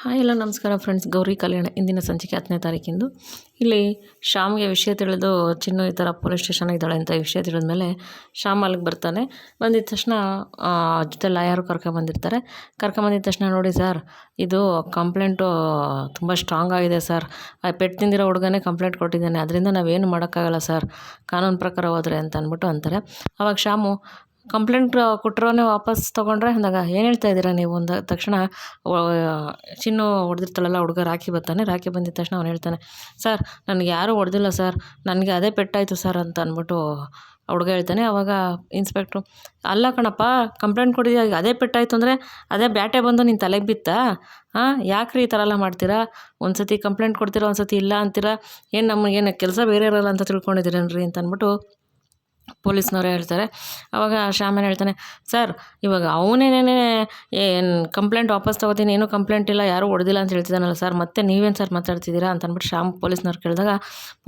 Hi ಎಲ್ಲ ನಮಸ್ಕಾರ friends. Gauri ಕಲ್ಯಾಣ ಇಂದಿನ ಸಂಚಿಕೆ 10ನೇ ತಾರೀಕಿಂದು. ಇಲ್ಲಿ ಶ್ಯಾಮ್ಗೆ ವಿಷಯ ತಿಳಿದು ಚಿನ್ನು ಈ ಥರ ಪೊಲೀಸ್ ಸ್ಟೇಷನ್ ಇದ್ದಾಳೆ ಅಂತ ವಿಷಯ ತಿಳಿದ ಮೇಲೆ ಶ್ಯಾಮ್ ಅಲ್ಲಿಗೆ ಬರ್ತಾನೆ. ಬಂದಿದ್ದ ತಕ್ಷಣ ಜೊತೆ ಲಾಯರು ಕರ್ಕೊಂಬಂದಿರ್ತಾರೆ. ಕರ್ಕೊಂಬಂದಿದ್ದ ತಕ್ಷಣ ನೋಡಿ ಸರ್, ಇದು ಕಂಪ್ಲೇಂಟು ತುಂಬ ಸ್ಟ್ರಾಂಗ್ ಆಗಿದೆ ಸರ್. ಪೆಟ್ಟು ತಿಂದಿರೋ ಹುಡುಗನೇ ಕಂಪ್ಲೇಂಟ್ ಕೊಟ್ಟಿದ್ದಾನೆ, ಅದರಿಂದ ನಾವೇನು ಮಾಡೋಕ್ಕಾಗಲ್ಲ ಸರ್, ಕಾನೂನು ಪ್ರಕಾರ ಹೋದರೆ ಅಂತ ಅಂದ್ಬಿಟ್ಟು ಅಂತಾರೆ. ಆವಾಗ ಶ್ಯಾಮು ಕಂಪ್ಲೇಂಟ್ ಕೊಟ್ಟಿರೋನೇ ವಾಪಸ್ ತೊಗೊಂಡ್ರೆ ಅಂದಾಗ ಏನು ಹೇಳ್ತಾ ಇದ್ದೀರಾ ನೀವು ಅಂದ ತಕ್ಷಣ ಚಿನ್ನು ಹೊಡೆದಿರ್ತಾಳಲ್ಲ ಹುಡುಗ ರಾಖಿ ಬರ್ತಾನೆ. ರಾಖಿ ಬಂದಿದ್ದ ತಕ್ಷಣ ಅವ್ನು ಹೇಳ್ತಾನೆ, ಸರ್ ನನಗೆ ಯಾರೂ ಹೊಡೆದಿಲ್ಲ ಸರ್, ನನಗೆ ಅದೇ ಪೆಟ್ಟಾಯಿತು ಸರ್ ಅಂತ ಅಂದ್ಬಿಟ್ಟು ಹುಡುಗ ಹೇಳ್ತಾನೆ. ಆವಾಗ ಇನ್ಸ್ಪೆಕ್ಟ್ರು, ಅಲ್ಲ ಕಣಪ್ಪ, ಕಂಪ್ಲೇಂಟ್ ಕೊಟ್ಟಿದ್ಯಾ, ಅದೇ ಪೆಟ್ಟಾಯಿತು ಅಂದರೆ ಅದೇ ಬ್ಯಾಟೆ ಬಂದು ನಿನ್ನ ತಲೆಗೆ ಬಿತ್ತಾ? ಯಾಕ್ರಿ ಈ ಥರ ಎಲ್ಲ ಮಾಡ್ತೀರಾ? ಒಂದು ಸತಿ ಕಂಪ್ಲೇಂಟ್ ಕೊಡ್ತೀರಾ, ಒಂದು ಸತಿ ಇಲ್ಲ ಅಂತೀರಾ, ಏನು ನಮಗೇನು ಕೆಲಸ ಬೇರೆ ಇರೋಲ್ಲ ಅಂತ ತಿಳ್ಕೊಂಡಿದ್ದೀರೇನ್ರಿ ಅಂತ ಅಂದ್ಬಿಟ್ಟು ಪೊಲೀಸ್ನವರೇ ಹೇಳ್ತಾರೆ. ಆವಾಗ ಶ್ಯಾಮನ್ ಹೇಳ್ತಾನೆ, ಸರ್ ಇವಾಗ ಅವನೇನೇ ಏನು ಕಂಪ್ಲೇಂಟ್ ವಾಪಸ್ ತೊಗೋತೀನಿ, ಏನೂ ಕಂಪ್ಲೇಂಟ್ ಇಲ್ಲ, ಯಾರೂ ಹೊಡೆದಿಲ್ಲ ಅಂತ ಹೇಳ್ತಿದ್ದಾನಲ್ಲ ಸರ್, ಮತ್ತೆ ನೀವೇನು ಸರ್ ಮಾತಾಡ್ತಿದ್ದೀರಾ ಅಂತ ಅಂದ್ಬಿಟ್ಟು ಶ್ಯಾಮ್ ಪೊಲೀಸ್ನವ್ರು ಕೇಳಿದಾಗ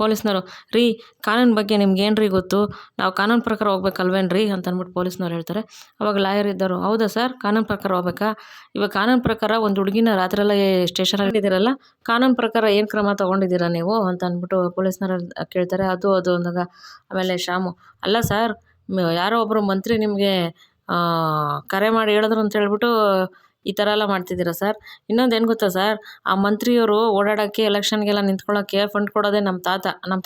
ಪೊಲೀಸ್ನವರು, ರೀ ಕಾನೂನು ಬಗ್ಗೆ ನಿಮ್ಗೇನು ರೀ ಗೊತ್ತು, ನಾವು ಕಾನೂನು ಪ್ರಕಾರ ಹೋಗ್ಬೇಕಲ್ವೇನ್ರಿ ಅಂತ ಅಂದ್ಬಿಟ್ಟು ಪೊಲೀಸ್ನವ್ರು ಹೇಳ್ತಾರೆ. ಅವಾಗ ಲಾಯರ್ ಇದ್ದರು, ಹೌದಾ ಸರ್, ಕಾನೂನು ಪ್ರಕಾರ ಹೋಗ್ಬೇಕಾ? ಇವಾಗ ಕಾನೂನು ಪ್ರಕಾರ ಒಂದು ಹುಡುಗಿನ ರಾತ್ರೆಲ್ಲ ಸ್ಟೇಷನಲ್ಲಿ ಇದ್ದೀರಲ್ಲ, ಕಾನೂನು ಪ್ರಕಾರ ಏನು ಕ್ರಮ ತೊಗೊಂಡಿದ್ದೀರಾ ನೀವು ಅಂತ ಅಂದ್ಬಿಟ್ಟು ಪೊಲೀಸ್ನವ್ರು ಕೇಳ್ತಾರೆ. ಅದು ಅಂದಾಗ ಆಮೇಲೆ ಶ್ಯಾಮು, ಅಲ್ಲ ಸರ್, ಯಾರೋ ಒಬ್ಬರು ಮಂತ್ರಿ ನಿಮಗೆ ಕರೆ ಮಾಡಿ ಹೇಳಿದ್ರು ಅಂತ ಹೇಳ್ಬಿಟ್ಟು ಈ ಥರ ಎಲ್ಲ ಮಾಡ್ತಿದ್ದೀರಾ ಸರ್. ಇನ್ನೊಂದು ಏನು ಗೊತ್ತಾ ಸರ್, ಆ ಮಂತ್ರಿಯವರು ಓಡಾಡೋಕ್ಕೆ ಎಲೆಕ್ಷನ್ಗೆಲ್ಲ ನಿಂತ್ಕೊಳ್ಳೋಕ್ಕೆ ಫಂಡ್ ಕೊಡೋದೇ ನಮ್ಮ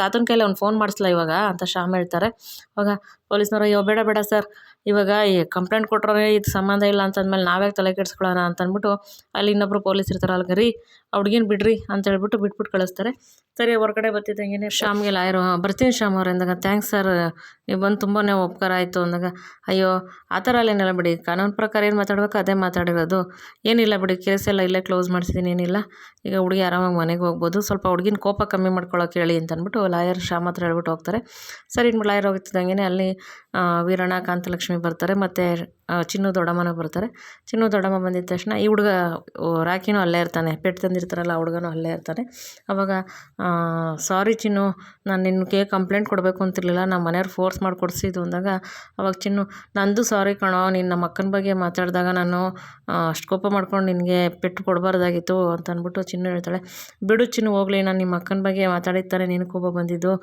ತಾತನ ಕೈಲಿ ಅವ್ನು ಫೋನ್ ಮಾಡಿಸ್ಲಾ ಇವಾಗ ಅಂತ ಶ್ಯಾಮ್ ಹೇಳ್ತಾರೆ. ಅವಾಗ ಪೊಲೀಸ್ನವರು, ಅಯ್ಯೋ ಬೇಡ ಬೇಡ ಸರ್, ಇವಾಗ ಈ ಕಂಪ್ಲೇಂಟ್ ಕೊಟ್ಟರೆ ಇದು ಸಂಬಂಧ ಇಲ್ಲ ಅಂತಂದ್ಮೇಲೆ ನಾವೇ ತಲೆ ಕೆಡಿಸ್ಕೊಳ್ಳೋಣ ಅಂತ ಅಂದ್ಬಿಟ್ಟು ಅಲ್ಲಿ ಇನ್ನೊಬ್ಬರು ಪೊಲೀಸ್ ಇರ್ತಾರೆ, ಅಲ್ಲಿಗೆ ರೀ ಹುಡ್ಗಿನ ಬಿಡ್ರಿ ಅಂತ ಹೇಳ್ಬಿಟ್ಟು ಬಿಟ್ಬಿಟ್ಟು ಕಳಿಸ್ತಾರೆ. ಸರಿ ಹೊರಗಡೆ ಬರ್ತಿದ್ದಂಗೆ ಶ್ಯಾಮ್ಗೆ ಲಾಯರು, ಬರ್ತೀನಿ ಶ್ಯಾಮ್ ಅವ್ರು ಅಂದಾಗ, ಥ್ಯಾಂಕ್ಸ್ ಸರ್, ನೀವು ಬಂದು ತುಂಬಾ ಉಪಕಾರ ಆಯಿತು ಅಂದಾಗ, ಅಯ್ಯೋ ಆ ಥರ ಅಲ್ಲೇನಿಲ್ಲ ಬಿಡಿ, ಕಾನೂನು ಪ್ರಕಾರ ಏನು ಮಾತಾಡಬೇಕು ಅದೇ ಮಾತಾಡಿರೋದು, ಏನಿಲ್ಲ ಬಿಡಿ, ಕೇಸ್ ಎಲ್ಲ ಇಲ್ಲೇ ಕ್ಲೋಸ್ ಮಾಡಿಸಿದ್ದೀನಿ, ಏನಿಲ್ಲ, ಈಗ ಹುಡುಗಿ ಆರಾಮಾಗಿ ಮನೆಗೆ ಹೋಗ್ಬೋದು, ಸ್ವಲ್ಪ ಹುಡುಗಿನ ಕೋಪ ಕಮ್ಮಿ ಮಾಡ್ಕೊಳ್ಳೋಕೆ ಹೇಳಿ ಅಂತ ಅಂದ್ಬಿಟ್ಟು ಲಾಯರ್ ಶ್ಯಾಮ್ ಹತ್ರ ಹೇಳ್ಬಿಟ್ಟು ಹೋಗ್ತಾರೆ. ಸರಿ ಇನ್ನು ಲಾಯರ್ ಹೋಗ್ತಿದ್ದಂಗೆ ಅಲ್ಲಿ ವೀರಣ್ಣ, ಕಾಂತಲಕ್ಷ್ಮಿ ಬರ್ತಾರೆ, ಮತ್ತು ಚಿನ್ನು ದೊಡ್ಡಮ್ಮನೂ ಬರ್ತಾರೆ. ಚಿನ್ನು ದೊಡ್ಡಮ್ಮ ಬಂದಿದ್ದ ತಕ್ಷಣ ಈ ಹುಡುಗ ರಾಕಿನೂ ಅಲ್ಲೇ ಇರ್ತಾನೆ, ಪೆಟ್ಟು ತಂದಿರ್ತಾರಲ್ಲ ಆ ಹುಡುಗನೂ ಅಲ್ಲೇ ಇರ್ತಾನೆ. ಅವಾಗ ಸಾರಿ ಚಿನ್ನು, ನಾನು ನಿನಗೆ ಕಂಪ್ಲೇಂಟ್ ಕೊಡಬೇಕು ಅಂತಿರಲಿಲ್ಲ, ನಮ್ಮ ಮನೆಯವ್ರು ಫೋರ್ಸ್ ಮಾಡಿ ಕೊಡಿಸಿದ್ದು ಅಂದಾಗ ಅವಾಗ ಚಿನ್ನು, ನಂದು ಸಾರಿ ಕಣೋ, ನೀನು ನಮ್ಮ ಅಕ್ಕನ ಬಗ್ಗೆ ಮಾತಾಡಿದಾಗ ನಾನು ಅಷ್ಟು ಕೋಪ ಮಾಡ್ಕೊಂಡು ನಿನಗೆ ಪೆಟ್ಟು ಕೊಡಬಾರ್ದಾಗಿತ್ತು ಅಂತ ಅಂದ್ಬಿಟ್ಟು ಚಿನ್ನು ಹೇಳ್ತಾಳೆ. ಬಿಡು ಚಿನ್ನು ಹೋಗಲಿ, ನಾನು ನಿಮ್ಮ ಅಕ್ಕನ ಬಗ್ಗೆ ಮಾತಾಡಿರ್ತಾನೆ ನಿನಗೆ ಕೋಪ ಬಂದಿದ್ದು,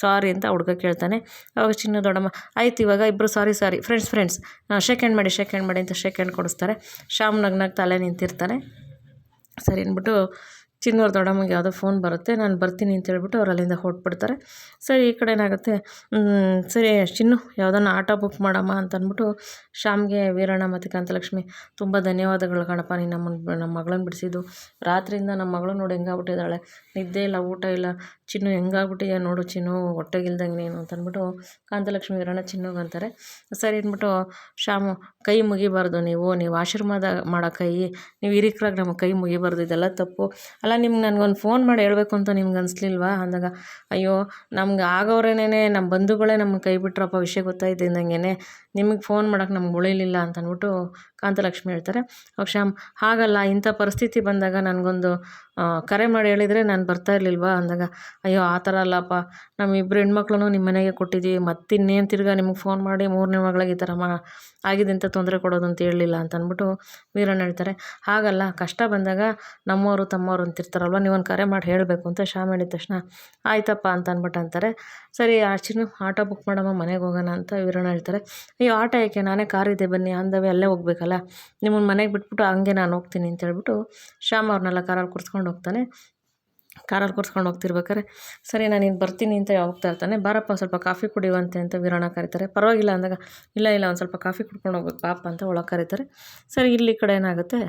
ಸಾರಿ ಅಂತ ಹುಡುಗ ಕೇಳ್ತಾನೆ. ಅವಾಗ ಚಿನ್ನು ದೊಡ್ಡಮ್ಮ, ಆಯ್ತು ಇವಾಗ ಇಬ್ಬರು ಸಾರಿ ಫ್ರೆಂಡ್ಸ್ ಶೇಕ್ ಹ್ಯಾಂಡ್ ಮಾಡಿ ಅಂತ ಶೇಕ್ ಹ್ಯಾಂಡ್ ಕೊಡಿಸ್ತಾರೆ. ಶ್ಯಾಮ್ ನಗ್ನಾಗ ತಲೆ ನಿಂತಿರ್ತಾನೆ. ಸರಿ ಅಂದ್ಬಿಟ್ಟು ಚಿನ್ನವ್ರ ದೊಡ್ಡಮ್ಮಗೆ ಯಾವುದೋ ಫೋನ್ ಬರುತ್ತೆ, ನಾನು ಬರ್ತೀನಿ ಅಂತ ಹೇಳ್ಬಿಟ್ಟು ಅವ್ರು ಅಲ್ಲಿಂದ ಹೊರಟ್ಬಿಡ್ತಾರೆ. ಸರಿ ಈ ಕಡೆ ಏನಾಗುತ್ತೆ, ಸರಿ ಚಿನ್ನು ಯಾವುದನ್ನ ಆಟೋ ಬುಕ್ ಮಾಡಮ್ಮ ಅಂತ ಅಂದ್ಬಿಟ್ಟು ಶ್ಯಾಮ್ಗೆ ವೀರಣ್ಣ ಮತ್ತು ಕಾಂತಲಕ್ಷ್ಮಿ, ತುಂಬ ಧನ್ಯವಾದಗಳು ಕಣಪ್ಪ, ನೀನು ನಮ್ಮ ಮಗಳನ್ನ ಬಿಡಿಸಿದ್ದು, ರಾತ್ರಿಯಿಂದ ನಮ್ಮ ಮಗಳು ನೋಡಿ ಹೆಂಗಾಗ್ಬಿಟ್ಟಿದ್ದಾಳೆ, ನಿದ್ದೆ ಇಲ್ಲ, ಊಟ ಇಲ್ಲ, ಚಿನ್ನು ಹೆಂಗಾಗ್ಬಿಟ್ಟಿದೆ ನೋಡು ಚಿನ್ನು, ಹೊಟ್ಟೆಗಿಲ್ದಂಗೆ ನೀನು ಅಂತ ಅಂದ್ಬಿಟ್ಟು ಕಾಂತಲಕ್ಷ್ಮಿ ವೀರಣ್ಣ ಚಿನ್ನುಗೆ ಅಂತಾರೆ. ಸರಿ ಅಂದ್ಬಿಟ್ಟು ಶ್ಯಾಮು, ಕೈ ಮುಗಿಬಾರ್ದು ನೀವು ಆಶೀರ್ವಾದ ಮಾಡೋ ಕೈ, ನೀವು ಹಿರಿಕರಾಗಿ ನಮಗೆ ಕೈ ಮುಗಿಬಾರ್ದು, ಇದೆಲ್ಲ ತಪ್ಪು. ಅಲ್ಲ ನಿಮ್ಗೆ ನನಗೊಂದು ಫೋನ್ ಮಾಡಿ ಹೇಳಬೇಕು ಅಂತ ನಿಮ್ಗೆ ಅನಿಸ್ಲಿಲ್ವಾ ಅಂದಾಗ, ಅಯ್ಯೋ ನಮ್ಗೆ ಆಗೋರೇನೇ ನಮ್ಮ ಬಂಧುಗಳೇ ನಮ್ಗೆ ಕೈ ಬಿಟ್ರಪ್ಪ, ವಿಷಯ ಗೊತ್ತಾಯ್ತಿದ್ದಂಗೆ ನಿಮಗೆ ಫೋನ್ ಮಾಡೋಕೆ ನಮ್ಗೆ ಉಳಿಲಿಲ್ಲ ಅಂತ ಅಂದ್ಬಿಟ್ಟು ಕಾಂತಲಕ್ಷ್ಮಿ ಹೇಳ್ತಾರೆ. ಅವಾಗ ಶ್ಯಾಮ್, ಹಾಗಲ್ಲ, ಇಂಥ ಪರಿಸ್ಥಿತಿ ಬಂದಾಗ ನನಗೊಂದು ಕರೆ ಮಾಡಿ ಹೇಳಿದರೆ ನಾನು ಬರ್ತಾ ಇರಲಿಲ್ವಾ ಅಂದಾಗ, ಅಯ್ಯೋ ಆ ಥರ ಅಲ್ಲಪ್ಪ, ನಮ್ಮಿಬ್ಬರು ಹೆಣ್ಮಕ್ಳೂ ನಿಮ್ಮ ಮನೆಗೆ ಕೊಟ್ಟಿದ್ದೀವಿ, ಮತ್ತಿನ್ನೇನು ತಿರ್ಗಾ ನಿಮಗೆ ಫೋನ್ ಮಾಡಿ 3ನೇ ಮಗಳಿಗೆ ಈ ಥರ ಆಗಿದೆ ಅಂತ ತೊಂದರೆ ಕೊಡೋದು ಅಂತ ಹೇಳಲಿಲ್ಲ ಅಂತ ಅಂದ್ಬಿಟ್ಟು ವೀರಣ್ಣ ಹೇಳ್ತಾರೆ. ಹಾಗಲ್ಲ, ಕಷ್ಟ ಬಂದಾಗ ನಮ್ಮವರು ತಮ್ಮವರು ಅಂತಿರ್ತಾರಲ್ವ, ನೀವೊಂದು ಕರೆ ಮಾಡಿ ಹೇಳಬೇಕು ಅಂತ ಶ್ಯಾಮ್ ಹೇಳಿದ ತಕ್ಷಣ ಆಯ್ತಪ್ಪ ಅಂತ ಅಂದ್ಬಿಟ್ಟು ಅಂತಾರೆ. ಸರಿ ಚಿನ್ನು ಆಟೋ ಬುಕ್ ಮಾಡಮ್ಮ, ಮನೆಗೆ ಹೋಗೋಣ ಅಂತ ವೀರಣ್ಣ ಹೇಳ್ತಾರೆ. ಅಯ್ಯೋ ಆಟೋ ಯಾಕೆ, ನಾನೇ ಕಾರಿದೆ ಬನ್ನಿ, ಅಂದವೇ ಅಲ್ಲೇ ಹೋಗ್ಬೇಕಲ್ಲ, ನಿಮ್ಮನ್ನು ಮನೆಗೆ ಬಿಟ್ಬಿಟ್ಟು ಹಂಗೆ ನಾನು ಹೋಗ್ತೀನಿ ಅಂತ ಹೇಳ್ಬಿಟ್ಟು ಶ್ಯಾಮ್ ಅವ್ರನ್ನೆಲ್ಲ ಕಾರಲ್ಲಿ ಕೂರಿಸ್ಕೊಂಡು ಹೋಗ್ತಾನೆ. ಕಾರಲ್ಲಿ ಕೂರಿಸ್ಕೊಂಡು ಹೋಗ್ತಿರ್ಬೇಕಾರೆ, ಸರಿ ನಾನು ಇನ್ನು ಬರ್ತೀನಿ ಅಂತ ಹೋಗ್ತಾ ಇರ್ತಾನೆ. ಬಾರಪ್ಪ ಸ್ವಲ್ಪ ಕಾಫಿ ಕುಡಿಯುವಂತೆ ಅಂತ ವೀರಣ್ಣ ಕರೀತಾರೆ. ಪರವಾಗಿಲ್ಲ ಅಂದಾಗ, ಇಲ್ಲ ಒಂದು ಸ್ವಲ್ಪ ಕಾಫಿ ಕುಡ್ಕೊಂಡು ಹೋಗ್ಬೇಕು ಪಾಪ ಅಂತ ಒಳಗೆ ಕರೀತಾರೆ. ಸರಿ ಇಲ್ಲಿ ಕಡೆ ಏನಾಗುತ್ತೆ,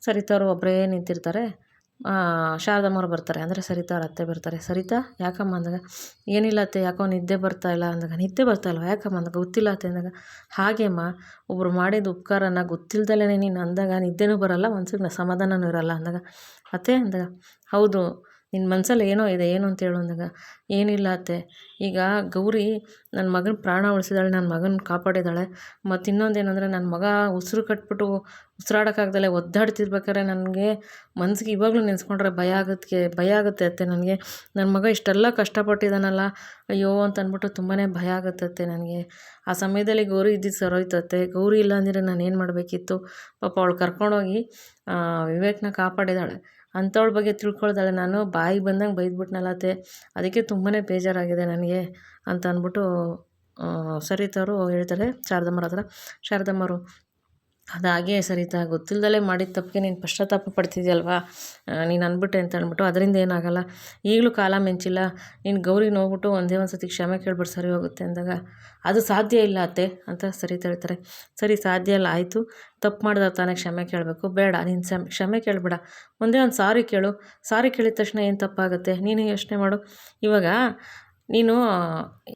ಸರಿತವ್ರು ಒಬ್ಬರೇ ನಿಂತಿರ್ತಾರೆ. ಶಾರದಮ್ಮವ್ರು ಬರ್ತಾರೆ, ಅಂದರೆ ಸರಿತಾ ಅವ್ರ ಅತ್ತೆ ಬರ್ತಾರೆ. ಸರಿತಾ ಯಾಕಮ್ಮ ಅಂದಾಗ, ಏನಿಲ್ಲ ಅತ್ತೆ, ಯಾಕೋ ನಿದ್ದೆ ಬರ್ತಾಯಿಲ್ಲ ಅಂದಾಗ, ನಿದ್ದೆ ಬರ್ತಾಯಿಲ್ವ ಯಾಕಮ್ಮ ಅಂದಾಗ, ಗೊತ್ತಿಲ್ಲ ಅತ್ತೆ ಅಂದಾಗ, ಹಾಗೇಮ್ಮ ಒಬ್ಬರು ಮಾಡಿದ ಉಪಕಾರನ ಗೊತ್ತಿಲ್ದಲೇ ನೀನು ಅಂದಾಗ ನಿದ್ದೆನೂ ಬರೋಲ್ಲ, ಮನ್ಸಿಗೆ ಸಮಾಧಾನವೂ ಇರೋಲ್ಲ ಅಂದಾಗ, ಅತ್ತೆ ಅಂದಾಗ, ಹೌದು ನಿನ್ನ ಮನಸ್ಸಲ್ಲಿ ಏನೋ ಇದೆ, ಏನು ಅಂತ ಹೇಳು ಅಂದಾಗ, ಏನಿಲ್ಲ ಅತ್ತೆ, ಈಗ ಗೌರಿ ನನ್ನ ಮಗನ ಪ್ರಾಣ ಉಳಿಸಿದಾಳೆ, ನನ್ನ ಮಗನ ಕಾಪಾಡಿದ್ದಾಳೆ. ಮತ್ತು ಇನ್ನೊಂದೇನೆಂದರೆ ನನ್ನ ಮಗ ಉಸಿರು ಕಟ್ಬಿಟ್ಟು ಉಸಿರಾಡೋಕ್ಕಾಗ್ದಲೆ ಒದ್ದಾಡ್ತಿರ್ಬೇಕಾದ್ರೆ ನನಗೆ ಮನ್ಸಿಗೆ ಇವಾಗಲೂ ನೆನೆಸ್ಕೊಂಡ್ರೆ ಭಯ ಆಗುತ್ತೆ ಅತ್ತೆ ನನಗೆ. ನನ್ನ ಮಗ ಇಷ್ಟೆಲ್ಲ ಕಷ್ಟಪಟ್ಟಿದ್ದಾನಲ್ಲ, ಅಯ್ಯೋ ಅಂತ ಅಂದ್ಬಿಟ್ಟು ತುಂಬಾ ಭಯ ಆಗುತ್ತೆ ಅತ್ತೆ ನನಗೆ. ಆ ಸಮಯದಲ್ಲಿ ಗೌರಿ ಇದ್ದಿದ್ದು ಸರೋಯ್ತು ಅತ್ತೆ. ಗೌರಿ ಇಲ್ಲ ಅಂದರೆ ನಾನು ಏನು ಮಾಡಬೇಕಿತ್ತು? ಪಾಪ ಅವಳು ಕರ್ಕೊಂಡೋಗಿ ವಿವೇಕ್ನ ಕಾಪಾಡಿದ್ದಾಳೆ. ಅಂಥವಳ ಬಗ್ಗೆ ತಿಳ್ಕೊಳ್ದಾಳೆ ನಾನು ಬಾಯಿಗೆ ಬಂದಂಗೆ ಬೈದ್ಬಿಟ್ನಲ್ಲ ಅತ್ತೆ, ಅದಕ್ಕೆ ತುಂಬಾ ಬೇಜಾರಾಗಿದೆ ನನಗೆ ಅಂತ ಅಂದ್ಬಿಟ್ಟು ಸರಿತವರು ಹೇಳ್ತಾರೆ ಶಾರದಮ್ಮರ ಹತ್ರ. ಶಾರದಮ್ಮರು, ಅದು ಹಾಗೇ ಸರಿತಾ, ಗೊತ್ತಿಲ್ಲದಲೇ ಮಾಡಿದ ತಪ್ಪಿಗೆ ನೀನು ಪಶ್ಚಾತ್ತಾಪ ಪಡ್ತಿದ್ಯಲ್ವಾ, ನೀನು ಅಂದ್ಬಿಟ್ಟೆ ಅಂತ ಅಂದ್ಬಿಟ್ಟು, ಅದರಿಂದ ಏನಾಗಲ್ಲ, ಈಗಲೂ ಕಾಲ ಮಿಂಚಿಲ್ಲ, ನೀನು ಗೌರಿನ ಹೋಗ್ಬಿಟ್ಟು ಒಂದೇ ಒಂದು ಸತಿ ಕ್ಷಮೆ ಕೇಳ್ಬಿಟ್ಟು ಸರಿ ಹೋಗುತ್ತೆ ಅಂದಾಗ, ಅದು ಸಾಧ್ಯ ಇಲ್ಲ ಅತ್ತೆ ಅಂತ ಸರಿತಾ ಹೇಳ್ತಾರೆ. ಸರಿ, ಸಾಧ್ಯ ಇಲ್ಲ, ಆಯಿತು, ತಪ್ಪು ಮಾಡಿದ ತಾನೇ ಕ್ಷಮೆ ಕೇಳಬೇಕು, ಬೇಡ ನೀನು ಕ್ಷಮೆ ಕೇಳಬೇಡ, ಒಂದೇ ಒಂದು ಸಾರಿ ಕೇಳು. ಸಾರಿ ಕೇಳಿದ ತಕ್ಷಣ ಏನು ತಪ್ಪಾಗುತ್ತೆ, ನೀನೇ ಯೋಚನೆ ಮಾಡು. ಇವಾಗ ನೀನು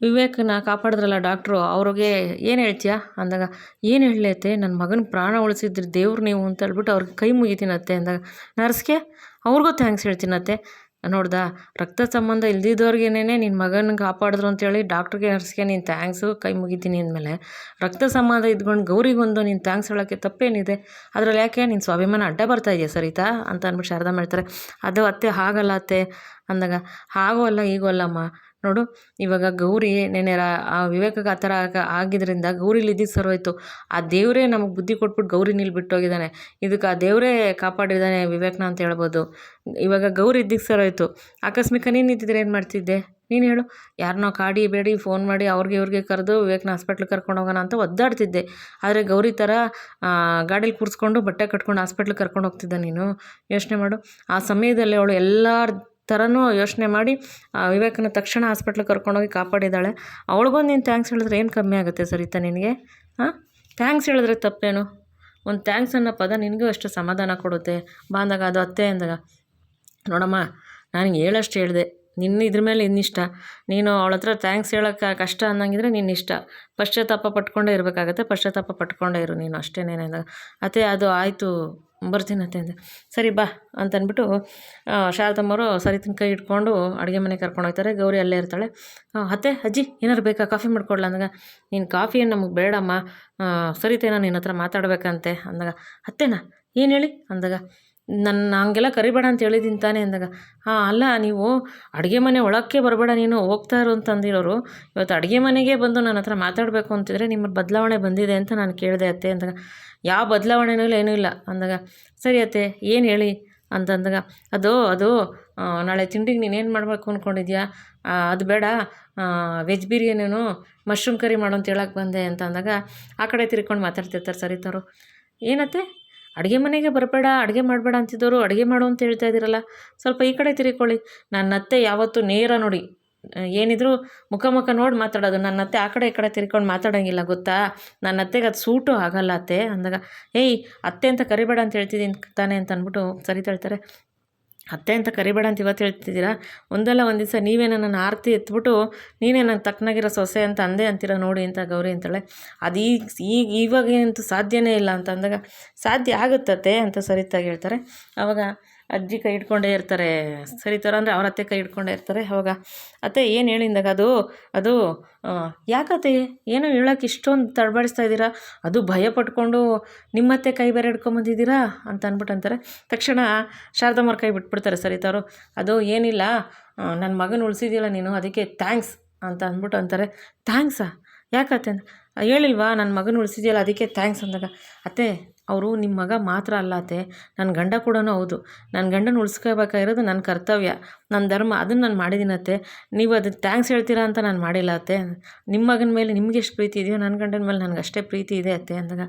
ವಿವೇಕನ ಕಾಪಾಡಿದ್ರಲ್ಲ ಡಾಕ್ಟ್ರು, ಅವ್ರಿಗೆ ಏನು ಹೇಳ್ತೀಯಾ ಅಂದಾಗ, ಏನು ಹೇಳಲೈತೆ, ನನ್ನ ಮಗನ ಪ್ರಾಣ ಉಳಿಸಿದ್ರಿ ದೇವ್ರು ನೀವು ಅಂತ ಹೇಳ್ಬಿಟ್ಟು ಅವ್ರಿಗೆ ಕೈ ಮುಗಿತೀನತ್ತೆ ಅಂದಾಗ, ನರ್ಸ್ಗೆ ಅವ್ರಿಗೂ ಥ್ಯಾಂಕ್ಸ್ ಹೇಳ್ತೀನತ್ತೆ. ನೋಡ್ದಾ, ರಕ್ತ ಸಂಬಂಧ ಇಲ್ದಿದ್ದವ್ರಿಗೇನೆ ನಿನ್ನ ಮಗನ ಕಾಪಾಡಿದ್ರು ಅಂತೇಳಿ ಡಾಕ್ಟ್ರಿಗೆ ನರ್ಸ್ಗೆ ನೀನು ಥ್ಯಾಂಕ್ಸು ಕೈ ಮುಗಿತೀನಿ ಅಂದಮೇಲೆ, ರಕ್ತ ಸಂಬಂಧ ಇದ್ಕೊಂಡು ಗೌರಿಗೊಂದು ನೀನು ಥ್ಯಾಂಕ್ಸ್ ಹೇಳೋಕ್ಕೆ ತಪ್ಪೇನಿದೆ? ಅದರಲ್ಲಿ ಯಾಕೆ ನಿನ್ನ ಸ್ವಾಭಿಮಾನ ಅಡ್ಡ ಬರ್ತಾ ಇದೆಯಾ ಸರಿತಾ ಅಂತ ಅಂದ್ಬಿಟ್ಟು ಶಾರದಮ್ಮ ಹೇಳ್ತಾರೆ. ಅದು ಅತ್ತೆ ಹಾಗಲ್ಲ ಅತ್ತೆ ಅಂದಾಗ, ಹಾಗೂ ಅಲ್ಲ ಹೀಗೂ ಅಲ್ಲಮ್ಮ, ನೋಡು ಇವಾಗ ಗೌರಿ ನೆನೆ ಆ ವಿವೇಕಕ್ಕೆ ಆ ಥರ ಆಗಿದ್ದರಿಂದ ಗೌರಿಲಿ ಇದ್ದಿದ್ದು ಸರೋಯ್ತು. ಆ ದೇವರೇ ನಮಗೆ ಬುದ್ಧಿ ಕೊಟ್ಬಿಟ್ಟು ಗೌರಿ ಬಿಟ್ಟೋಗಿದ್ದಾನೆ. ಇದಕ್ಕೆ ಆ ದೇವರೇ ಕಾಪಾಡಿದ್ದಾನೆ ವಿವೇಕನ ಅಂತ ಹೇಳ್ಬೋದು. ಇವಾಗ ಗೌರಿ ಇದ್ದಿದ್ದು ಸರೋಯ್ತು. ಆಕಸ್ಮಿಕ ನೀನು ಇದ್ದಿದ್ರೆ ಏನು ಮಾಡ್ತಿದ್ದೆ ನೀನು ಹೇಳು? ಯಾರನ್ನೋ ಕಾಡಿ ಬೇಡಿ ಫೋನ್ ಮಾಡಿ ಇವ್ರಿಗೆ ಕರೆದು ವಿವೇಕನ ಹಾಸ್ಪಿಟ್ಲಿಗೆ ಕರ್ಕೊಂಡು ಹೋಗೋಣ ಅಂತ ಒದ್ದಾಡ್ತಿದ್ದೆ. ಆದರೆ ಗೌರಿ ಥರ ಗಾಡೀಲಿ ಕೂರಿಸ್ಕೊಂಡು ಬಟ್ಟೆ ಕಟ್ಕೊಂಡು ಹಾಸ್ಪಿಟ್ಲಿಗೆ ಕರ್ಕೊಂಡು ಹೋಗ್ತಿದ್ದ ನೀನು? ಯೋಚನೆ ಮಾಡು. ಆ ಸಮಯದಲ್ಲಿ ಅವಳು ಎಲ್ಲರ ಥರನೂ ಯೋಚನೆ ಮಾಡಿ ವಿವೇಕನ ತಕ್ಷಣ ಹಾಸ್ಪಿಟ್ಲಿಗೆ ಕರ್ಕೊಂಡೋಗಿ ಕಾಪಾಡಿದ್ದಾಳೆ. ಅವಳಿಗೊಂದು ನೀನು ಥ್ಯಾಂಕ್ಸ್ ಹೇಳಿದ್ರೆ ಏನು ಕಮ್ಮಿ ಆಗುತ್ತೆ ಸರಿತಾ ನಿನಗೆ? ಹಾಂ, ಥ್ಯಾಂಕ್ಸ್ ಹೇಳಿದ್ರೆ ತಪ್ಪೇನು? ಒಂದು ಥ್ಯಾಂಕ್ಸ್ ಅನ್ನೋ ಪದ ನಿನಗೂ ಎಷ್ಟು ಸಮಾಧಾನ ಕೊಡುತ್ತೆ ಬಾ ಅಂದಾಗ, ಅದು ಅತ್ತೆ ಅಂದಾಗ, ನೋಡಮ್ಮ ನನಗೆ ಹೇಳಷ್ಟು ಹೇಳಿದೆ, ನಿನ್ನ ಇದ್ರ ಮೇಲೆ ಇನ್ನಿಷ್ಟ. ನೀನು ಅವಳ ಹತ್ರ ಥ್ಯಾಂಕ್ಸ್ ಹೇಳೋಕ್ಕೆ ಕಷ್ಟ ಅನ್ನಂಗಿದ್ರೆ ನಿನ್ನಿಷ್ಟ. ಪಶ್ಚಾತ್ತಾಪ ಪಟ್ಕೊಂಡೇ ಇರಬೇಕಾಗತ್ತೆ, ಪಶ್ಚಾತ್ತಾಪ ಪಟ್ಕೊಂಡೇ ಇರು ನೀನು ಅಷ್ಟೇನೇನೆ ಅಂದಾಗ, ಅತ್ತೆ ಅದು ಆಯಿತು ಬರ್ತೀನತ್ತೆ ಅಂದೆ. ಸರಿ ಬಾ ಅಂತಂದ್ಬಿಟ್ಟು ಶಾರದಮ್ಮವರು ಸರಿತಿನ ಕೈ ಇಟ್ಕೊಂಡು ಅಡುಗೆ ಮನೆಗೆ ಕರ್ಕೊಂಡು ಹೋಗ್ತಾರೆ. ಗೌರಿ ಅಲ್ಲೇ ಇರ್ತಾಳೆ. ಅತ್ತೆ ಅಜ್ಜಿ ಏನಾರು ಬೇಕಾ, ಕಾಫಿ ಮಾಡ್ಕೊಡ್ಲ ಅಂದಾಗ, ನೀನು ಕಾಫಿ ಏನು ನಮಗೆ ಬೇಡಮ್ಮ, ಸರಿತೇನೋ ನಿನ್ನ ಹತ್ರ ಮಾತಾಡ್ಬೇಕಂತೆ ಅಂದಾಗ, ಅತ್ತೆನಾ ಏನು ಹೇಳಿ ಅಂದಾಗ, ನನ್ನ ಹಂಗೆಲ್ಲ ಕರಿಬೇಡ ಅಂತ ಹೇಳಿದ್ದೀನಿ ತಾನೇ ಅಂದಾಗ, ಅಲ್ಲ ನೀವು ಅಡುಗೆ ಮನೆ ಒಳಕ್ಕೆ ಬರಬೇಡ ನೀನು ಹೋಗ್ತಾ ಇರು ಅಂತಂದಿರೋರು, ಇವತ್ತು ಅಡುಗೆ ಮನೆಗೆ ಬಂದು ನನ್ನ ಹತ್ರ ಮಾತಾಡಬೇಕು ಅಂತಿದ್ರೆ ನಿಮ್ಮ ಬದಲಾವಣೆ ಬಂದಿದೆ ಅಂತ ನಾನು ಕೇಳಿದೆ ಅತ್ತೆ ಅಂದಾಗ, ಯಾವ ಬದಲಾವಣೆನೂ ಇಲ್ಲ ಏನೂ ಇಲ್ಲ ಅಂದಾಗ, ಸರಿ ಅತ್ತೆ ಏನು ಹೇಳಿ ಅಂತಂದಾಗ, ಅದು ನಾಳೆ ತಿಂಡಿಗೆ ನೀನೇನು ಮಾಡಬೇಕು ಅಂದ್ಕೊಂಡಿದ್ಯಾ, ಅದು ಬೇಡ ವೆಜ್ ಬಿರಿಯಾನಿನೂ ಮಶ್ರೂಮ್ ಕರಿ ಮಾಡು ಅಂತ ಹೇಳಕ್ಕೆ ಬಂದೆ ಅಂತ ಅಂದಾಗ, ಆ ಕಡೆ ತಿರ್ಕೊಂಡು ಮಾತಾಡ್ತಿರ್ತಾರೆ ಸರಿತವರು. ಏನತ್ತೆ ಅಡುಗೆ ಮನೆಗೆ ಬರಬೇಡ, ಅಡುಗೆ ಮಾಡಬೇಡ ಅಂತಿದ್ದವರು ಅಡುಗೆ ಮಾಡು ಅಂತ ಹೇಳ್ತಾ ಇದ್ದೀರಲ್ಲ, ಸ್ವಲ್ಪ ಈ ಕಡೆ ತಿರ್ಕೊಳ್ಳಿ. ನನ್ನ ಅತ್ತೆ ಯಾವತ್ತೂ ನೇರ ನೋಡಿ, ಏನಿದ್ರು ಮುಖ ನೋಡಿ ಮಾತಾಡೋದು. ನನ್ನ ಅತ್ತೆ ಆ ಕಡೆ ಈ ಕಡೆ ತಿರ್ಕೊಂಡು ಮಾತಾಡೋಂಗಿಲ್ಲ ಗೊತ್ತಾ, ನನ್ನ ಅತ್ತೆಗೆ ಅದು ಸೂಟು ಆಗಲ್ಲ ಅತ್ತೆ ಅಂದಾಗ, ಏಯ್ ಅತ್ತೆ ಅಂತ ಕರಿಬೇಡ ಅಂತ ಹೇಳ್ತಿದ್ದೀನಿ ತಾನೆ ಅಂತ ಅಂದ್ಬಿಟ್ಟು ಸರಿತಾ ಹೇಳ್ತಾರೆ. ಅತ್ತೆ ಅಂತ ಕರಿಬೇಡ ಅಂತ ಇವತ್ತು ಹೇಳ್ತಿದ್ದೀರಾ, ಒಂದಲ್ಲ ಒಂದು ದಿವಸ ನೀವೇ ನನ್ನನ್ನು ಆರತಿ ಎತ್ಬಿಟ್ಟು ನೀನೇ ನನ್ನ ತಕ್ಕನಾಗಿರೋ ಸೊಸೆ ಅಂತ ಅಂದೇ ಅಂತೀರ ನೋಡಿ ಅಂತ ಗೌರಿ ಅಂತಾಳೆ. ಅದು ಇವಾಗೇನಂತೂ ಸಾಧ್ಯನೇ ಇಲ್ಲ ಅಂತ ಅಂದಾಗ, ಸಾಧ್ಯ ಆಗುತ್ತತ್ತೆ ಅಂತ ಸರಿತಾಗಿ ಹೇಳ್ತಾರೆ. ಆವಾಗ ಅಜ್ಜಿ ಕೈ ಇಟ್ಕೊಂಡೇ ಇರ್ತಾರೆ ಸರಿತಾರ, ಅಂದರೆ ಅವ್ರ ಅತ್ತೆ ಕೈ ಇಟ್ಕೊಂಡೇ ಇರ್ತಾರೆ. ಅವಾಗ ಅತ್ತೆ ಏನು ಹೇಳಿಂದಾಗ, ಅದು ಯಾಕತ್ತೆ ಏನೋ ಹೇಳೋಕೆ ಇಷ್ಟೊಂದು ತಡಬಡಿಸ್ತಾ ಇದ್ದೀರಾ, ಅದು ಭಯ ಪಟ್ಕೊಂಡು ನಿಮ್ಮತ್ತೆ ಕೈ ಬೇರೆ ಹಿಡ್ಕೊಂಬಂದಿದ್ದೀರಾ ಅಂತ ಅಂದ್ಬಿಟ್ಟು ಅಂತಾರೆ. ತಕ್ಷಣ ಶಾರದಮ್ಮವ್ರ ಕೈ ಬಿಟ್ಬಿಡ್ತಾರೆ ಸರಿತವರು. ಅದು ಏನಿಲ್ಲ, ನನ್ನ ಮಗನ ಉಳಿಸಿದ್ಯಲ್ಲ ನೀನು, ಅದಕ್ಕೆ ಥ್ಯಾಂಕ್ಸ್ ಅಂತ ಅಂದ್ಬಿಟ್ಟು ಅಂತಾರೆ. ಥ್ಯಾಂಕ್ಸಾ ಯಾಕತ್ತೆ ಅಂತ ಹೇಳಿಲ್ವಾ, ನನ್ನ ಮಗನ ಉಳಿಸಿದ್ಯಲ್ಲ ಅದಕ್ಕೆ ಥ್ಯಾಂಕ್ಸ್ ಅಂದಾಗ, ಅತ್ತೆ ಅವರು ನಿಮ್ಮ ಮಗ ಮಾತ್ರ ಅಲ್ಲ ಅತ್ತೆ, ನನ್ನ ಗಂಡ ಕೂಡ ಹೌದು. ನನ್ನ ಗಂಡನ ಉಳಿಸ್ಕೋಬೇಕಾಗಿರೋದು ನನ್ನ ಕರ್ತವ್ಯ, ನನ್ನ ಧರ್ಮ, ಅದನ್ನು ನಾನು ಮಾಡಿದ್ದೀನತ್ತೆ. ನೀವು ಅದಕ್ಕೆ ಥ್ಯಾಂಕ್ಸ್ ಹೇಳ್ತೀರಾ ಅಂತ ನಾನು ಮಾಡಿಲ್ಲ ಅತ್ತೆ. ನಿಮ್ಮ ಮಗನ ಮೇಲೆ ನಿಮ್ಗೆ ಎಷ್ಟು ಪ್ರೀತಿ ಇದೆಯೋ ನನ್ನ ಗಂಡನ ಮೇಲೆ ನನಗೆ ಅಷ್ಟೇ ಪ್ರೀತಿ ಇದೆ ಅತ್ತೆ ಅಂದಾಗ,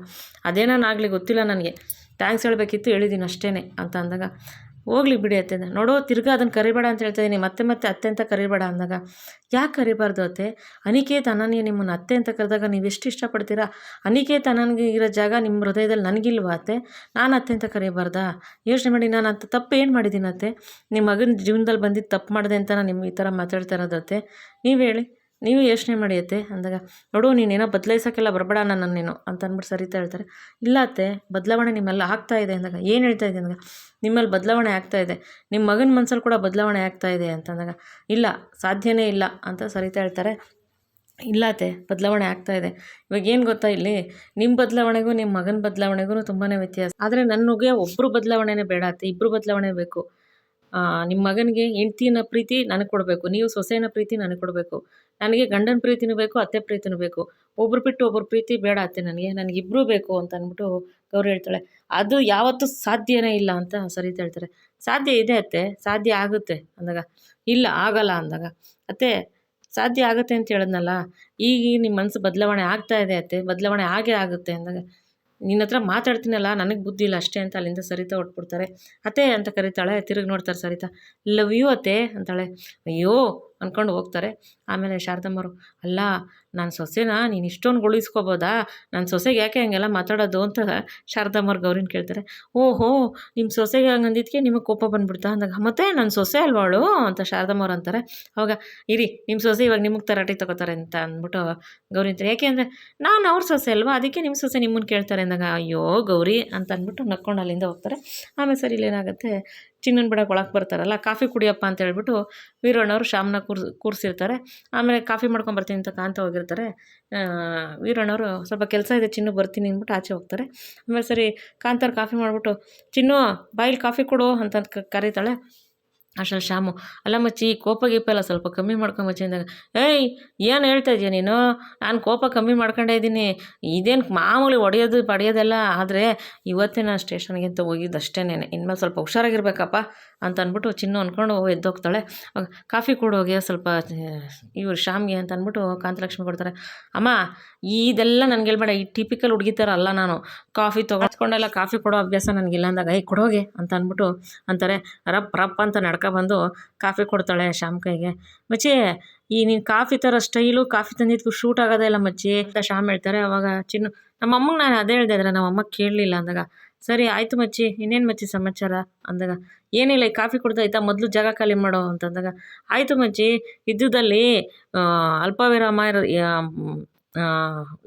ಅದೇನಾಗಲಿ ಗೊತ್ತಿಲ್ಲ ನನಗೆ, ಥ್ಯಾಂಕ್ಸ್ ಹೇಳಬೇಕಿತ್ತು ಹೇಳಿದ್ದೀನಿ ಅಷ್ಟೇ ಅಂತ ಅಂದಾಗ, ಹೋಗ್ಲಿ ಬಿಡಿ ಅತ್ತೆ ನೋಡೋ ತಿರ್ಗಾ ಅದನ್ನು ಕರಿಬೇಡ ಅಂತ ಹೇಳ್ತಾಯಿದ್ದೀನಿ, ಮತ್ತೆ ಅತ್ತೆ ಅಂತ ಕರಿಬೇಡ ಅಂದಾಗ, ಯಾಕೆ ಕರಿಬಾರ್ದು ಅತ್ತೆ? ಅನಿಕೇತ್ ಅನನ್ಯ ನಿಮ್ಮನ್ನು ಅತ್ತೆ ಅಂತ ಕರೆದಾಗ ನೀವು ಎಷ್ಟು ಇಷ್ಟಪಡ್ತೀರಾ? ಅನಿಕೇತ್ ಅನನ್ಗೆ ಇರೋ ಜಾಗ ನಿಮ್ಮ ಹೃದಯದಲ್ಲಿ ನನಗಿಲ್ವಾ ಅತ್ತೆ? ನಾನು ಅತ್ತೆ ಅಂತ ಕರಿಬಾರ್ದಾ? ಯೋಚನೆ ಮಾಡಿ, ನಾನು ಅಂತ ತಪ್ಪು ಏನು ಮಾಡಿದ್ದೀನಿ ಅತ್ತೆ? ನಿಮ್ಮ ಮಗನ ಜೀವನದಲ್ಲಿ ಬಂದಿದ್ದು ತಪ್ಪು ಮಾಡಿದೆ ಅಂತ ನಾನು ನಿಮ್ಮ ಈ ಥರ ಮಾತಾಡ್ತಾ ಇರೋದು ಅತ್ತೆ, ನೀವು ಹೇಳಿ ನೀವು ಯೋಚನೆ ಮಾಡಿ ಅತ್ತೆ ಅಂದಾಗ, ನೋಡು ನೀನೇನೋ ಬದಲಾಯಿಸೋಕ್ಕೆಲ್ಲ ಬರಬೇಡ ನನ್ನನ್ನು ನೀನು ಅಂತ ಅಂದ್ಬಿಟ್ಟು ಸರಿತಾ ಹೇಳ್ತಾರೆ. ಇಲ್ಲ ಅತ್ತೆ, ಬದಲಾವಣೆ ನಿಮ್ಮಲ್ಲಿ ಆಗ್ತಾ ಇದೆ ಅಂದಾಗ, ಏನು ಹೇಳ್ತಾ ಇದೆ ಅಂದಾಗ, ನಿಮ್ಮಲ್ಲಿ ಬದಲಾವಣೆ ಆಗ್ತಾ ಇದೆ, ನಿಮ್ಮ ಮಗನ ಮನಸ್ಸಲ್ಲಿ ಕೂಡ ಬದಲಾವಣೆ ಆಗ್ತಾ ಇದೆ ಅಂತಂದಾಗ, ಇಲ್ಲ ಸಾಧ್ಯನೇ ಇಲ್ಲ ಅಂತ ಸರಿತಾ ಹೇಳ್ತಾರೆ. ಇಲ್ಲ ಅತ್ತೆ, ಬದಲಾವಣೆ ಆಗ್ತಾ ಇದೆ. ಇವಾಗ ಏನು ಗೊತ್ತಾ, ಇಲ್ಲಿ ನಿಮ್ಮ ಬದಲಾವಣೆಗೂ ನಿಮ್ಮ ಮಗನ ಬದಲಾವಣೆಗೂ ತುಂಬಾ ವ್ಯತ್ಯಾಸ. ಆದರೆ ನನಗೆ ಒಬ್ಬರು ಬದಲಾವಣೆನೇ ಬೇಡ ಅತ್ತೆ, ಇಬ್ಬರು ಬದಲಾವಣೆ ಬೇಕು. ನಿಮ್ಮ ಮಗನಿಗೆ ಹೆಂಡ್ತಿನ ಪ್ರೀತಿ ನನಗೆ ಕೊಡಬೇಕು, ನೀವು ಸೊಸೆನ ಪ್ರೀತಿ ನನಗೆ ಕೊಡಬೇಕು. ನನಗೆ ಗಂಡನ ಪ್ರೀತಿನೂ ಬೇಕು, ಅತ್ತೆ ಪ್ರೀತಿನೂ ಬೇಕು. ಒಬ್ರು ಬಿಟ್ಟು ಒಬ್ಬರು ಪ್ರೀತಿ ಬೇಡ ಅತ್ತೆ, ನನಗಿಬ್ಬರೂ ಬೇಕು ಅಂತ ಅಂದ್ಬಿಟ್ಟು ಗೌರಿ ಹೇಳ್ತಾಳೆ. ಅದು ಯಾವತ್ತೂ ಸಾಧ್ಯನೇ ಇಲ್ಲ ಅಂತ ಸರಿತಾ ಹೇಳ್ತಾರೆ. ಸಾಧ್ಯ ಇದೆ ಅತ್ತೆ, ಸಾಧ್ಯ ಆಗುತ್ತೆ ಅಂದಾಗ, ಇಲ್ಲ ಆಗಲ್ಲ ಅಂದಾಗ, ಅತ್ತೆ ಸಾಧ್ಯ ಆಗುತ್ತೆ ಅಂತ ಹೇಳಿದ್ನಲ್ಲ, ಈಗ ನಿಮ್ಮ ಮನಸ್ಸು ಬದಲಾವಣೆ ಆಗ್ತಾ ಇದೆ ಅತ್ತೆ, ಬದಲಾವಣೆ ಆಗೇ ಆಗುತ್ತೆ ಅಂದಾಗ, ನಿನ್ನ ಹತ್ರ ಮಾತಾಡ್ತೀನಲ್ಲ, ನನಗೆ ಬುದ್ಧಿ ಇಲ್ಲ ಅಷ್ಟೇ ಅಂತ ಅಲ್ಲಿಂದ ಸರಿತಾ ಹೊಟ್ಬಿಡ್ತಾರೆ. ಅತ್ತೆ ಅಂತ ಕರೀತಾಳೆ, ತಿರುಗಿ ನೋಡ್ತಾರೆ ಸರಿತಾ. ಲವ್ ಯು ಅತ್ತೆ ಅಂತಾಳೆ. ಅಯ್ಯೋ ಅಂದ್ಕೊಂಡು ಹೋಗ್ತಾರೆ. ಆಮೇಲೆ ಶಾರದಮ್ಮರು, ಅಲ್ಲ ನಾನು ಸೊಸೆನಾ ನೀನು ಇಷ್ಟೊಂದು ಗುಳಿಸ್ಕೋಬೋದಾ, ನನ್ನ ಸೊಸೆಗೆ ಯಾಕೆ ಹಂಗೆಲ್ಲ ಮಾತಾಡೋದು ಅಂತ ಶಾರದಮ್ಮವ್ರು ಗೌರಿನ ಕೇಳ್ತಾರೆ. ಓಹೋ, ನಿಮ್ಮ ಸೊಸೆಗೆ ಹಂಗಂದಿದ್ದಕ್ಕೆ ನಿಮಗೆ ಕೋಪ ಬಂದುಬಿಡ್ತಾ ಅಂದಾಗ, ಮತ್ತೆ ನನ್ನ ಸೊಸೆ ಅಲ್ವಾಳು ಅಂತ ಶಾರದಮ್ಮವ್ರು ಅಂತಾರೆ. ಅವಾಗ ಇರಿ, ನಿಮ್ಮ ಸೊಸೆ ಇವಾಗ ನಿಮಗೆ ತರಾಟೆ ತಗೋತಾರೆ ಅಂತ ಅಂದ್ಬಿಟ್ಟು ಗೌರಿ ಅಂತಾರೆ. ಯಾಕೆ ಅಂದರೆ ನಾನು ಅವ್ರ ಸೊಸೆ ಅಲ್ವಾ, ಅದಕ್ಕೆ ನಿಮ್ಮ ಸೊಸೆ ನಿಮ್ಮನ್ನು ಕೇಳ್ತಾರೆ ಅಂದಾಗ, ಅಯ್ಯೋ ಗೌರಿ ಅಂತ ಅಂದ್ಬಿಟ್ಟು ನಕ್ಕೊಂಡು ಅಲ್ಲಿಂದ ಹೋಗ್ತಾರೆ. ಆಮೇಲೆ ಸರಿ ಇಲ್ಲೇನಾಗುತ್ತೆ, ಚಿನ್ನನ ಬಿಡಕ್ಕೆ ಒಳಗೆ ಬರ್ತಾರಲ್ಲ, ಕಾಫಿ ಕುಡಿಯಪ್ಪ ಅಂತ ಹೇಳ್ಬಿಟ್ಟು ವೀರಣ್ಣವರು ಶ್ಯಾಮ್ನ ಕೂರಿಸಿರ್ತಾರೆ. ಆಮೇಲೆ ಕಾಫಿ ಮಾಡ್ಕೊಂಬರ್ತೀನಿ ಅಂತ ಕಾಂತ ಹೋಗಿರ್ತಾರೆ. ವೀರಣ್ಣವರು ಸ್ವಲ್ಪ ಕೆಲಸ ಇದೆ ಚಿನ್ನು, ಬರ್ತೀನಿ ಅಂದ್ಬಿಟ್ಟು ಆಚೆ ಹೋಗ್ತಾರೆ. ಆಮೇಲೆ ಸರಿ ಕಾಂತಾರು ಕಾಫಿ ಮಾಡಿಬಿಟ್ಟು, ಚಿನ್ನು ಬಾಯಿಲಿ ಕಾಫಿ ಕೊಡು ಅಂತ ಕರೀತಾಳೆ. ಅಷ್ಟರಲ್ಲಿ ಶ್ಯಾಮು, ಅಲ್ಲ ಮಚ್ಚಿ ಕೋಪ ಗೀಪ ಎಲ್ಲ ಸ್ವಲ್ಪ ಕಮ್ಮಿ ಮಾಡ್ಕೊಂಬಚ್ಚಿ ಅಂದಾಗ, ಏಯ್ ಏನು ಹೇಳ್ತಾ ಇದೀಯ ನೀನು, ನಾನು ಕೋಪ ಕಮ್ಮಿ ಮಾಡ್ಕೊಂಡೇ ಇದ್ದೀನಿ, ಇದೇನು ಮಾಮೂಲಿ ಹೊಡೆಯೋದು ಪಡೆಯೋದೆಲ್ಲ. ಆದರೆ ಇವತ್ತೇ ನಾನು ಸ್ಟೇಷನ್ಗೆ ಅಂತ ಹೋಗಿದ್ದು ಅಷ್ಟೇನೆ, ಇನ್ಮೇಲೆ ಸ್ವಲ್ಪ ಹುಷಾರಾಗಿರ್ಬೇಕಪ್ಪ ಅಂತ ಅಂದ್ಬಿಟ್ಟು ಚಿನ್ನು ಅಂದ್ಕೊಂಡು ಎದ್ದೋಗ್ತಾಳೆ. ಕಾಫಿ ಕೊಡೋಗಿ ಸ್ವಲ್ಪ ಇವ್ರು ಶ್ಯಾಮ್ಗೆ ಅಂತ ಅಂದ್ಬಿಟ್ಟು ಕಾಂತಲಕ್ಷ್ಮಿ ಕೊಡ್ತಾರೆ. ಅಮ್ಮ ಇದೆಲ್ಲ ನನಗೆ ಹೇಳ್ಬೇಡ, ಈ ಟಿಪಿಕಲ್ ಹುಡುಗಿ ಥರ ಅಲ್ಲ ನಾನು, ಕಾಫಿ ತೊಗೊಳ್ಸ್ಕೊಂಡೆಲ್ಲ ಕಾಫಿ ಕೊಡೋ ಅಭ್ಯಾಸ ನನಗಿಲ್ಲ ಅಂದಾಗ, ಕೊಡೋಗೆ ಅಂತ ಅಂದ್ಬಿಟ್ಟು ಅಂತಾರೆ. ರಪ್ ಅಂತ ನಡ್ಕೊಬಂದು ಕಾಫಿ ಕೊಡ್ತಾಳೆ ಶ್ಯಾಮ್ ಕೈಗೆ. ಮಚ್ಚಿ ಈ ನೀನು ಕಾಫಿ ಥರ ಸ್ಟೈಲು ಕಾಫಿ ತಂದಿದ್ದಕ್ಕೂ ಶೂಟ್ ಆಗೋದೇ ಇಲ್ಲ ಮಚ್ಚಿ ಅಂತ ಶ್ಯಾಮ್ ಹೇಳ್ತಾರೆ. ಅವಾಗ ಚಿನ್ನು, ನಮ್ಮಮ್ಮಗೆ ನಾನು ಅದೇ ಹೇಳ್ದೆ, ಆದರೆ ನಮ್ಮಮ್ಮ ಕೇಳಲಿಲ್ಲ ಅಂದಾಗ, ಸರಿ ಆಯಿತು ಮಚ್ಚಿ, ಇನ್ನೇನು ಮಚ್ಚಿ ಸಮಾಚಾರ ಅಂದಾಗ, ಏನಿಲ್ಲ ಈ ಕಾಫಿ ಕುಡ್ದಾಯ್ತಾ, ಮೊದಲು ಜಾಗ ಖಾಲಿ ಮಾಡೋ ಅಂತಂದಾಗ, ಆಯಿತು ಮಚ್ಚಿ, ಯುದ್ಧದಲ್ಲಿ ಅಲ್ಪವಿರಾಮ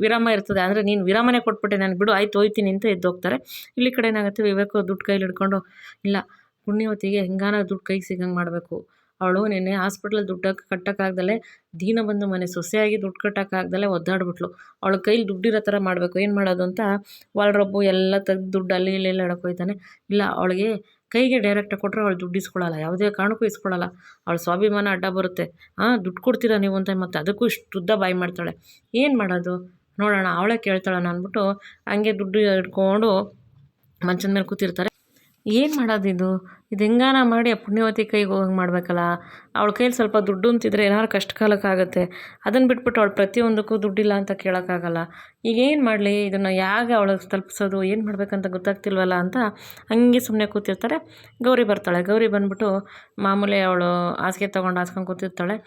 ವಿರಾಮ ಇರ್ತದೆ, ಅಂದರೆ ನೀನು ವಿರಾಮನೇ ಕೊಟ್ಬಿಟ್ಟೆ ನನಗೆ, ಬಿಡು ಆಯ್ತು ಹೋಯ್ತೀನಿ ಅಂತ ಎದ್ದೋಗ್ತಾರೆ. ಇಲ್ಲಿ ಕಡೆ ಏನಾಗುತ್ತೆ, ವಿವೇಕು ದುಡ್ಡು ಕೈಲಿ ಹಿಡ್ಕೊಂಡು, ಇಲ್ಲ ಪುಣ್ಯವತಿಗೆ ಹೆಂಗಾನ ದುಡ್ಡು ಕೈಗೆ ಸಿಗಂಗೆ ಮಾಡಬೇಕು, ಅವಳು ನಿನ್ನೆ ಹಾಸ್ಪಿಟ್ಲಲ್ಲಿ ದುಡ್ಡು ಕಟ್ಟೋಕ್ಕಾಗ್ದಲೇ ದೀನ ಬಂದು ಮನೆ ಸೊಸೆಯಾಗಿ ದುಡ್ಡು ಕಟ್ಟೋಕ್ಕಾಗ್ದಲೇ ಒದ್ದಾಡ್ಬಿಟ್ಲು. ಅವಳ ಕೈಲಿ ದುಡ್ಡಿರೋ ಥರ ಮಾಡಬೇಕು, ಏನು ಮಾಡೋದು ಅಂತ ವಾಲ್ರಬ್ಬು ಎಲ್ಲ ತೆಗ್ದು ದುಡ್ಡು ಅಲ್ಲಿ ಇಲ್ಲೆಲ್ಲ ಹೋಗ್ತಾನೆ. ಇಲ್ಲ ಅವಳಿಗೆ ಕೈಗೆ ಡೈರೆಕ್ಟಾಗಿ ಕೊಟ್ಟರೆ ಅವಳು ದುಡ್ಡು ಇಸ್ಕೊಳ್ಳಲ್ಲ, ಯಾವುದೇ ಕಾರಣಕ್ಕೂ ಇಸ್ಕೊಳ್ಳಲ್ಲ, ಅವಳ ಸ್ವಾಭಿಮಾನ ಅಡ್ಡ ಬರುತ್ತೆ. ದುಡ್ಡು ಕೊಡ್ತೀರಾ ನೀವು ಅಂತ, ಮತ್ತು ಅದಕ್ಕೂ ಇಷ್ಟು ಉದ್ದ ಬಾಯಿ ಮಾಡ್ತಾಳೆ. ಏನು ಮಾಡೋದು ನೋಡೋಣ, ಅವಳೇ ಕೇಳ್ತಾಳಣ ಅಂದ್ಬಿಟ್ಟು ಹಂಗೆ ದುಡ್ಡು ಹಿಡ್ಕೊಂಡು ಮಂಚದ ಮೇಲೆ ಕೂತಿರ್ತಾರೆ. ಏನು ಮಾಡೋದಿದು, ಇದು ಹೆಂಗಾನ ಮಾಡಿ ಆ ಪುಣ್ಯವತಿ ಕೈಗೆ ಹೋಗಂಗೆ ಮಾಡಬೇಕಲ್ಲ. ಅವಳ ಕೈಲಿ ಸ್ವಲ್ಪ ದುಡ್ಡು ಅಂತಿದ್ರೆ ಏನಾದ್ರು ಕಷ್ಟ ಕಾಲಕ್ಕಾಗುತ್ತೆ, ಅದನ್ನು ಬಿಟ್ಬಿಟ್ಟು ಅವಳು ಪ್ರತಿಯೊಂದಕ್ಕೂ ದುಡ್ಡಿಲ್ಲ ಅಂತ ಕೇಳೋಕ್ಕಾಗಲ್ಲ. ಈಗ ಏನು ಮಾಡಲಿ, ಇದನ್ನು ಯಾಕೆ ಅವಳಿಗೆ ತಲುಪಿಸೋದು, ಏನು ಮಾಡಬೇಕಂತ ಗೊತ್ತಾಗ್ತಿಲ್ವಲ್ಲ ಅಂತ ಹಂಗೆ ಸುಮ್ಮನೆ ಕೂತಿರ್ತಾರೆ. ಗೌರಿ ಬರ್ತಾಳೆ. ಗೌರಿ ಬಂದ್ಬಿಟ್ಟು ಮಾಮೂಲಿ ಅವಳು ಹಾಸಿಗೆ ತೊಗೊಂಡು ಹಾಸ್ಕೊಂಡು ಕೂತಿರ್ತಾಳೆ,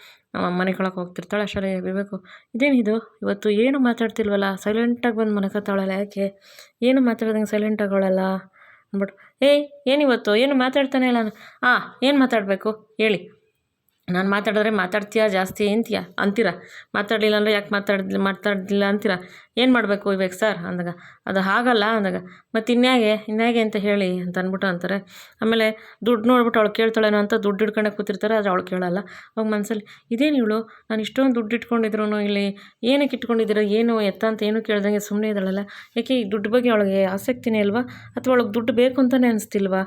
ಮನೆ ಕೆಳಗೆ ಹೋಗ್ತಿರ್ತಾಳೆ. ಅಷ್ಟರಲ್ಲಿ ವಿವೇಕು, ಇದೇನಿದು ಇವತ್ತು ಏನು ಮಾತಾಡ್ತಿಲ್ವಲ್ಲ, ಸೈಲೆಂಟಾಗಿ ಬಂದು ಮನಕತ್ತಾಳಲ್ಲ, ಯಾಕೆ ಏನು ಮಾತಾಡ್ದಂಗೆ ಸೈಲೆಂಟಾಗೋಳಲ್ಲ ಅಂದ್ಬಿಟ್ಟು, ಏಯ್ ಏನಿವತ್ತು ಏನು ಮಾತಾಡ್ತಾನೆ ಇಲ್ಲ. ಏನು ಮಾತಾಡಬೇಕು ಹೇಳಿ, ನಾನು ಮಾತಾಡಿದ್ರೆ ಮಾತಾಡ್ತೀಯಾ ಜಾಸ್ತಿ ಅಂತೀರಾ, ಮಾತಾಡಲಿಲ್ಲ ಅಂದರೆ ಯಾಕೆ ಮಾತಾಡಲಿಲ್ಲ ಅಂತೀರಾ, ಏನು ಮಾಡಬೇಕು ಇವಾಗ ಸರ್ ಅಂದಾಗ, ಅದು ಹಾಗಲ್ಲ ಅಂದಾಗ, ಮತ್ತು ಇನ್ಯಾಗೆ ಅಂತ ಹೇಳಿ ಅಂತ ಅಂದ್ಬಿಟ್ಟು ಅಂತಾರೆ. ಆಮೇಲೆ ದುಡ್ಡು ನೋಡ್ಬಿಟ್ಟು ಅವಳು ಕೇಳ್ತಾಳೇನೋ ಅಂತ ದುಡ್ಡು ಹಿಡ್ಕೊಂಡೆ ಕೂತಿರ್ತಾರೆ, ಆದರೆ ಅವಳು ಕೇಳಲ್ಲ. ಅವಾಗ ಮನಸ್ಸಲ್ಲಿ, ಇದೇನು ಇವಳು, ನಾನು ಇಷ್ಟೊಂದು ದುಡ್ಡು ಇಟ್ಕೊಂಡಿದ್ರು ಇಲ್ಲಿ ಏನಕ್ಕೆ ಇಟ್ಕೊಂಡಿದ್ದೀರ, ಏನು ಎತ್ತ ಅಂತ ಏನು ಕೇಳ್ದಂಗೆ ಸುಮ್ಮನೆ ಇದ್ದಾಳಲ್ಲ, ಯಾಕೆ ಈ ದುಡ್ಡು ಬಗ್ಗೆ ಅವಳಿಗೆ ಆಸಕ್ತಿನೇ ಇಲ್ವಾ, ಅಥವಾ ಅವಳಿಗೆ ದುಡ್ಡು ಬೇಕು ಅಂತಲೇ ಅನಿಸ್ತಿಲ್ವಾ,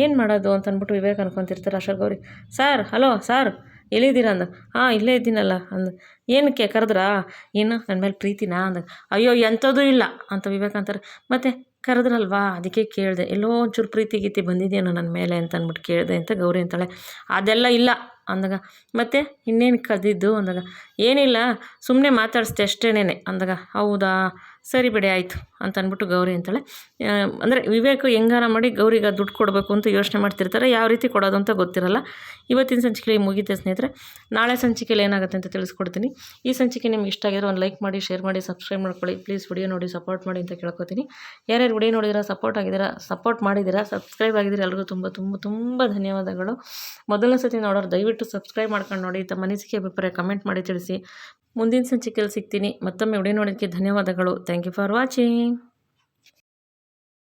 ಏನು ಮಾಡೋದು ಅಂತ ಅಂದ್ಬಿಟ್ಟು ವಿವೇಕ್ ಅನ್ಕೊತಿರ್ತಾರೆ. ಅಷ್ಟರಲ್ಲಿ ಗೌರಿ, ಸಾರ್ ಹಲೋ ಸಾರ್ ಎಲ್ಲಿದ್ದೀರಾ ಅಂದ. ಇಲ್ಲೇ ಇದ್ದೀನಲ್ಲ ಅಂದ. ಏನಕ್ಕೆ ಕರೆದ್ರಾ, ಏನು ನನ್ನ ಮೇಲೆ ಪ್ರೀತಿನಾ ಅಂದ. ಅಯ್ಯೋ ಎಂಥದ್ದೂ ಇಲ್ಲ ಅಂತ ವಿವೇಕ್ ಅಂತಾರೆ. ಮತ್ತು ಕರೆದ್ರಲ್ವಾ ಅದಕ್ಕೆ ಕೇಳಿದೆ, ಎಲ್ಲೋ ಒಂಚೂರು ಪ್ರೀತಿ ಗೀತಿ ಬಂದಿದೆಯೇನೋ ನನ್ನ ಮೇಲೆ ಅಂತ ಅಂದ್ಬಿಟ್ಟು ಕೇಳಿದೆ ಅಂತ ಗೌರಿ ಅಂತಾಳೆ. ಅದೆಲ್ಲ ಇಲ್ಲ ಅಂದಾಗ, ಮತ್ತು ಇನ್ನೇನು ಕರೆದಿದ್ದು ಅಂದಾಗ, ಏನಿಲ್ಲ ಸುಮ್ಮನೆ ಮಾತಾಡಿಸ್ದೆ ಅಷ್ಟೇನೆ ಅಂದಾಗ, ಹೌದಾ ಸರಿ ಬಿಡಿ ಆಯಿತು ಅಂತ ಅಂದ್ಬಿಟ್ಟು ಗೌರಿ ಅಂತಾಳೆ. ಅಂದರೆ ವಿವೇಕ್ ಹೆಂಗಾರ ಮಾಡಿ ಗೌರಿಗೆ ದುಡ್ಡು ಕೊಡಬೇಕು ಅಂತ ಯೋಚನೆ ಮಾಡ್ತಿರ್ತಾರೆ, ಯಾವ ರೀತಿ ಕೊಡೋದು ಅಂತ ಗೊತ್ತಿರಲ್ಲ. ಇವತ್ತಿನ ಸಂಚಿಕೆಯಲ್ಲಿ ಮುಗಿತೆ ಸ್ನೇಹಿತರೆ. ನಾಳೆ ಸಂಚಿಕೆಯಲ್ಲಿ ಏನಾಗುತ್ತೆ ಅಂತ ತಿಳಿಸ್ಕೊಡ್ತೀನಿ. ಈ ಸಂಚಿಕೆ ನಿಮ್ಗೆ ಇಷ್ಟ ಆಗಿದ್ರೆ ಒಂದು ಲೈಕ್ ಮಾಡಿ, ಶೇರ್ ಮಾಡಿ, ಸಬ್ಸ್ಕ್ರೈಬ್ ಮಾಡ್ಕೊಳ್ಳಿ. ಪ್ಲೀಸ್ ವಿಡಿಯೋ ನೋಡಿ ಸಪೋರ್ಟ್ ಮಾಡಿ ಅಂತ ಕೇಳ್ಕೊತೀನಿ. ಯಾರ್ಯಾರು ವಿಡಿಯೋ ನೋಡಿದಿರಾ, ಸಪೋರ್ಟ್ ಮಾಡಿದ್ದೀರಾ, ಸಬ್ಸ್ಕ್ರೈಬ್ ಆಗಿದ್ದೀರಾ, ಎಲ್ರಿಗೂ ತುಂಬ ತುಂಬ ತುಂಬ ಧನ್ಯವಾದಗಳು. ಮೊದಲನೇ ಸತಿ ನೋಡೋರು ದಯವಿಟ್ಟು ಸಬ್ಸ್ಕ್ರೈಬ್ ಮಾಡ್ಕೊಂಡು ನೋಡಿ. ತಮ್ಮ ಅನಿಸಿಕೆ ಅಭಿಪ್ರಾಯ ಕಮೆಂಟ್ ಮಾಡಿ ತಿಳಿಸಿ. ಮುಂದಿನ ಸಂಚಿಕೆಯಲ್ಲಿ ಸಿಗ್ತೀನಿ. ಮತ್ತೊಮ್ಮೆ ವಿಡಿಯೋ ನೋಡೋದಕ್ಕೆ ಧನ್ಯವಾದಗಳು. Thank you for watching.